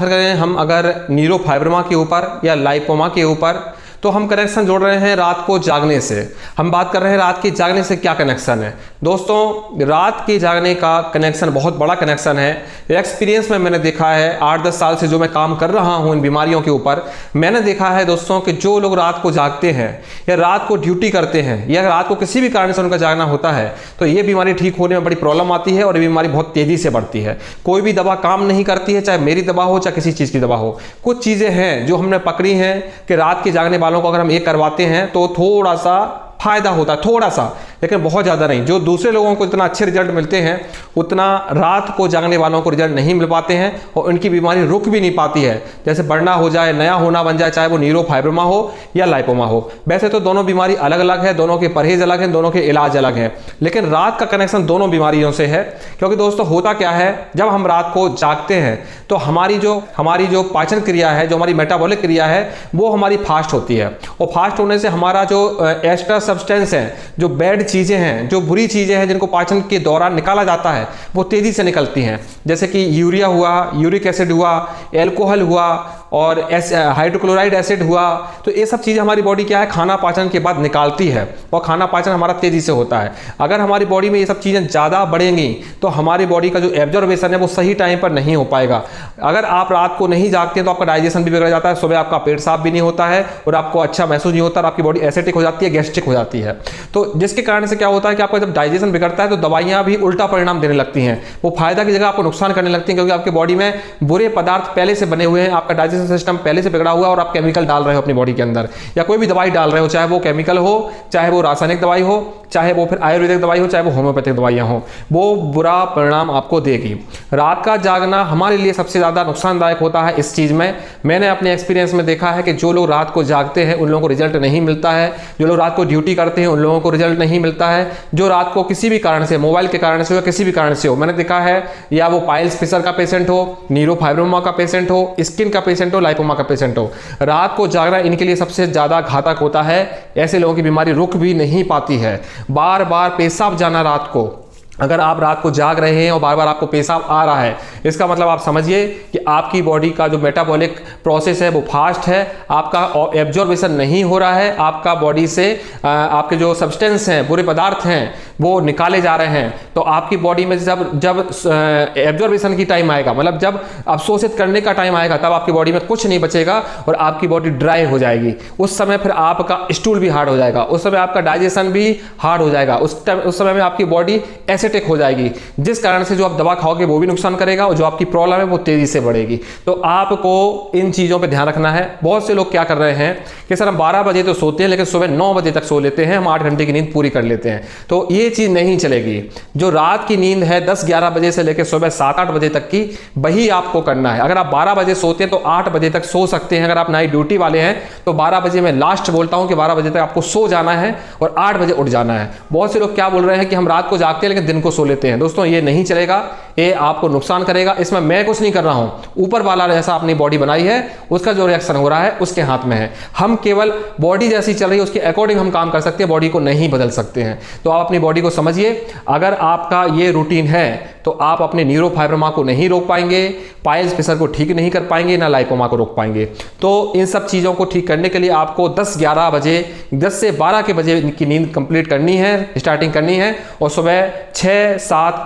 करें हम अगर न्यूरोफाइब्रोमा के ऊपर या लाइपोमा के ऊपर, तो हम कनेक्शन जोड़ रहे हैं रात को जागने से। हम बात कर रहे हैं रात के जागने से क्या कनेक्शन है। दोस्तों, रात के जागने का कनेक्शन बहुत बड़ा कनेक्शन है। एक्सपीरियंस में मैंने देखा है, 8-10 साल से जो मैं काम कर रहा हूं इन बीमारियों के ऊपर, मैंने देखा है दोस्तों कि जो लोग रात को जागते हैं या रात को ड्यूटी करते हैं या रात को किसी भी कारण से उनका जागना होता है, तो ये बीमारी ठीक होने में बड़ी प्रॉब्लम आती है और ये बीमारी बहुत तेजी से बढ़ती है। कोई भी दवा काम नहीं करती है, चाहे मेरी दवा हो चाहे किसी चीज़ की दवा हो। कुछ चीज़ें हैं जो हमने पकड़ी हैं कि रात के जागने वालों को अगर हम ये करवाते हैं तो थोड़ा सा फायदा होता है, थोड़ा सा, लेकिन बहुत ज़्यादा नहीं। जो दूसरे लोगों को इतना अच्छे रिजल्ट मिलते हैं उतना रात को जागने वालों को रिजल्ट नहीं मिल पाते हैं और उनकी बीमारी रुक भी नहीं पाती है। जैसे बढ़ना हो जाए, नया होना बन जाए, चाहे वो न्यूरोफाइब्रोमा हो या लाइपोमा हो। वैसे तो दोनों बीमारी अलग अलग है, दोनों के परहेज अलग हैं, दोनों के इलाज अलग हैं, लेकिन रात का कनेक्शन दोनों बीमारियों से है। क्योंकि दोस्तों होता क्या है, जब हम रात को जागते हैं तो हमारी जो पाचन क्रिया है, जो हमारी मेटाबॉलिक क्रिया है, वो हमारी फास्ट होती है। और फास्ट होने से हमारा जो एक्स्ट्रा सब्सटेंस है, जो बैड चीज़ें हैं, जो बुरी चीज़ें हैं जिनको पाचन के दौरान निकाला जाता है, वो तेज़ी से निकलती हैं। जैसे कि यूरिया हुआ, यूरिक एसिड हुआ, एल्कोहल हुआ और हाइड्रोक्लोराइड एसिड हुआ। तो ये सब चीज़ें हमारी बॉडी क्या है, खाना पाचन के बाद निकालती है और खाना पाचन हमारा तेज़ी से होता है। अगर हमारी बॉडी में ये सब चीज़ें ज़्यादा बढ़ेंगी तो हमारी बॉडी का जो एब्जॉर्बेशन है वो सही टाइम पर नहीं हो पाएगा। अगर आप रात को नहीं जागते हैं तो आपका डाइजेशन भी बिगड़ जाता है, सुबह आपका पेट साफ भी नहीं होता है और आपको अच्छा महसूस नहीं होता और आपकी बॉडी एसिडिक हो जाती है, गैस्ट्रिक हो जाती है। तो जिसके कारण से क्या होता है कि आपका जब डाइजेशन बिगड़ता है तो दवाइयाँ भी उल्टा परिणाम देने लगती हैं। वो फायदा की जगह आपको नुकसान करने लगती हैं, क्योंकि आपकी बॉडी में बुरे पदार्थ पहले से बने हुए हैं, आपका डाइजेशन सिस्टम पहले से बिगड़ा हुआ है और आप केमिकल डाल रहे हो अपनी बॉडी के अंदर, या कोई भी दवाई डाल रहे हो, चाहे वो केमिकल हो, चाहे वो रासायनिक दवाई हो, चाहे वो फिर आयुर्वेदिक दवाई हो, चाहे वो होम्योपैथिक दवाइयाँ हो, वो बुरा परिणाम आपको देगी। रात का जागना हमारे लिए सबसे ज़्यादा नुकसानदायक होता है इस चीज़ में। मैंने अपने एक्सपीरियंस में देखा है कि जो लोग रात को जागते हैं उन लोगों को रिजल्ट नहीं मिलता है, जो लोग रात को ड्यूटी करते हैं उन लोगों को रिजल्ट नहीं मिलता है, जो रात को किसी भी कारण से, मोबाइल के कारण से हो या किसी भी कारण से हो, मैंने देखा है, या वो पाइल्स फिशर का पेशेंट हो, न्यूरोफाइब्रोमा का पेशेंट हो, स्किन का पेशेंट हो, लाइपोमा का पेशेंट हो, रात को जागना इनके लिए सबसे ज़्यादा घातक होता है। ऐसे लोगों की बीमारी रुक भी नहीं पाती है। बार बार पेशाब जाना रात को, अगर आप रात को जाग रहे हैं और बार बार आपको पेशाब आ रहा है, इसका मतलब आप समझिए कि आपकी बॉडी का जो मेटाबॉलिक प्रोसेस है वो फास्ट है, आपका एब्जॉर्बेशन नहीं हो रहा है, आपका बॉडी से आपके जो सब्सटेंस हैं, बुरे पदार्थ हैं, वो निकाले जा रहे हैं। तो आपकी बॉडी में जब एब्जॉर्बेशन की टाइम आएगा, मतलब जब अवशोषित करने का टाइम आएगा, तब आपकी बॉडी में कुछ नहीं बचेगा और आपकी बॉडी ड्राई हो जाएगी। उस समय फिर आपका स्टूल भी हार्ड हो जाएगा, उस समय आपका डाइजेशन भी हार्ड हो जाएगा, उस समय में आपकी बॉडी एसिडिक हो जाएगी, जिस कारण से जो आप दवा खाओगे वो भी नुकसान करेगा और जो आपकी प्रॉब्लम है वो तेजी से बढ़ेगी। तो आपको इन चीज़ों पे ध्यान रखना है। बहुत से लोग क्या कर रहे हैं कि सर हम 12 बजे तो सोते हैं लेकिन सुबह 9 बजे तक सो लेते हैं, हम 8 घंटे की नींद पूरी कर लेते हैं। तो ये चीज़ नहीं चलेगी। जो रात की नींद है 10-11 बजे से लेकर सुबह 7-8 बजे तक की, वही आपको करना है। अगर आप 12 बजे सोते हैं तो 8 बजे तक सो सकते हैं। अगर आप नाइट ड्यूटी वाले हैं तो 12 बजे मैं लास्ट बोलता हूं कि 12 बजे तक आपको सो जाना है और 8 बजे उठ जाना है। बहुत से लोग क्या बोल रहे हैं कि हम रात को जागते हैं लेकिन दिन को सो लेते हैं। दोस्तों ये नहीं चलेगा, ये आपको नुकसान करेगा। इसमें मैं कुछ नहीं कर रहा हूं, ऊपर वाला जैसा अपनी बॉडी बनाई है उसका जो रिएक्शन हो रहा है उसके हाथ में है। हम केवल बॉडी जैसी चल रही है उसके अकॉर्डिंग हम काम कर सकते हैं, बॉडी को नहीं बदल सकते हैं। तो आप अपनी बॉडी को समझिए। अगर आपका ये रूटीन है तो आप अपने न्यूरोफाइब्रोमा को नहीं रोक पाएंगे, पाइल्स फिशर को ठीक नहीं कर पाएंगे, ना लाइपोमा को रोक पाएंगे। तो इन सब चीज़ों को ठीक करने के लिए आपको 10-11 बजे, 10 से 12 के बजे की नींद कंप्लीट करनी है, स्टार्टिंग करनी है और सुबह 6, 7,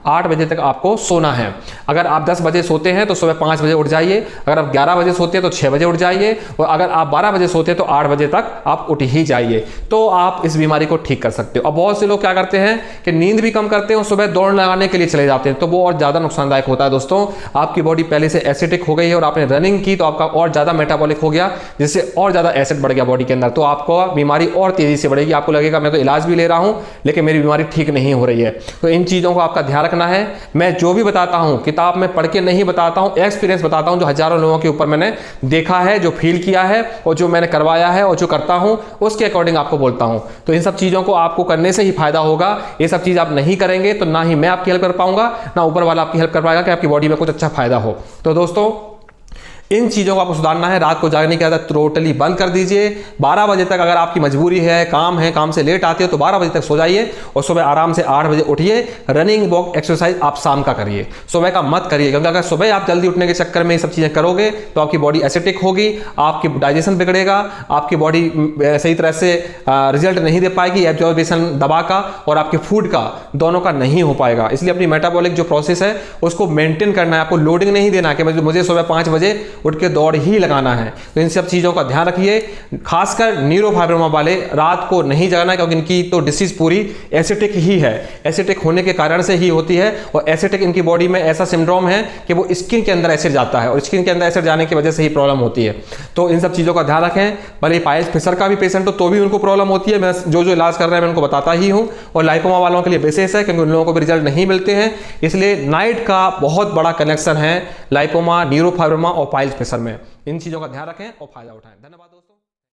8 बजे तक आपको सोना है। अगर आप 10 बजे सोते हैं तो सुबह 5 बजे उठ जाइए, अगर आप 11 बजे सोते हैं तो 6 बजे उठ जाइए और अगर आप 12 बजे सोते हैं तो 8 बजे तक आप उठ ही जाइए। तो आप इस बीमारी को ठीक कर सकते हो। अब बहुत से लोग क्या करते हैं कि नींद भी कम करते हैं और सुबह दौड़ लगाने के लिए चले जाते हैं, तो वो और ज़्यादा नुकसानदायक होता है। दोस्तों आपकी बॉडी पहले से एसिडिक हो गई है और आपने रनिंग की तो आपका और ज़्यादा मेटाबॉलिक हो गया, जिससे और ज़्यादा एसिड बढ़ गया बॉडी के अंदर, तो आपको बीमारी और तेज़ी से बढ़ेगी। आपको लगेगा मैं तो इलाज भी ले रहा हूँ लेकिन मेरी बीमारी ठीक नहीं हो रही है। तो इन चीज़ों को आपका ध्यान रखना है। मैं जो भी बताता हूं किताब में पढ़ के नहीं बताता हूं, एक्सपीरियंस बताता हूं जो हजारों लोगों के ऊपर मैंने देखा है, जो फील किया है और जो मैंने करवाया है और जो करता हूं उसके अकॉर्डिंग आपको बोलता हूं। तो इन सब चीजों को आपको करने से ही फायदा होगा। ये सब चीज आप नहीं करेंगे तो ना ही मैं आपकी हेल्प कर पाऊंगा, ना ऊपर वाला आपकी हेल्प कर पाएगा कि आपकी बॉडी में कुछ अच्छा फायदा हो। तो दोस्तों इन चीज़ों को आपको सुधारना है। रात को जागने की आदत टोटली बंद कर दीजिए। 12 बजे तक अगर आपकी मजबूरी है, काम से लेट आते हो तो 12 बजे तक सो जाइए और सुबह आराम से 8 बजे उठिए। रनिंग, वॉक, एक्सरसाइज आप शाम का करिए, सुबह का मत करिए, क्योंकि अगर सुबह आप जल्दी उठने के चक्कर में ये सब चीज़ें करोगे तो आपकी बॉडी एसिडिक होगी, आपकी डाइजेशन बिगड़ेगा, आपकी बॉडी सही तरह से रिजल्ट नहीं दे पाएगी एब्जॉर्बेशन दवा का और आपके फूड का, दोनों का नहीं हो पाएगा। इसलिए अपनी मेटाबॉलिक जो प्रोसेस है उसको मेंटेन करना है, आपको लोडिंग नहीं देना कि मुझे सुबह 5 बजे उठ के दौड़ ही लगाना है। तो इन सब चीज़ों का ध्यान रखिए। खासकर न्यूरोफाइब्रोमा वाले रात को नहीं जगना है, क्योंकि इनकी तो डिसीज पूरी एसिडिक ही है, एसिडिक होने के कारण से ही होती है। और एसिडिक इनकी बॉडी में ऐसा सिंड्रोम है कि वो स्किन के अंदर एसिड जाता है और स्किन के अंदर एसिड जाने की वजह से ही प्रॉब्लम होती है। तो इन सब चीज़ों का ध्यान रखें। भले पाइल्स फिशर का भी पेशेंट हो तो भी उनको प्रॉब्लम होती है। मैं जो इलाज कर रहे हैं मैं उनको बताता ही हूँ। और लाइपोमा वालों के लिए विशेष है, क्योंकि उन लोगों को भी रिजल्ट नहीं मिलते हैं। इसलिए नाइट का बहुत बड़ा कनेक्शन है लाइपोमा, न्यूरोफाइब्रोमा और पाइल्स फिशर में। इन चीज़ों का ध्यान रखें और फायदा उठाएं। धन्यवाद।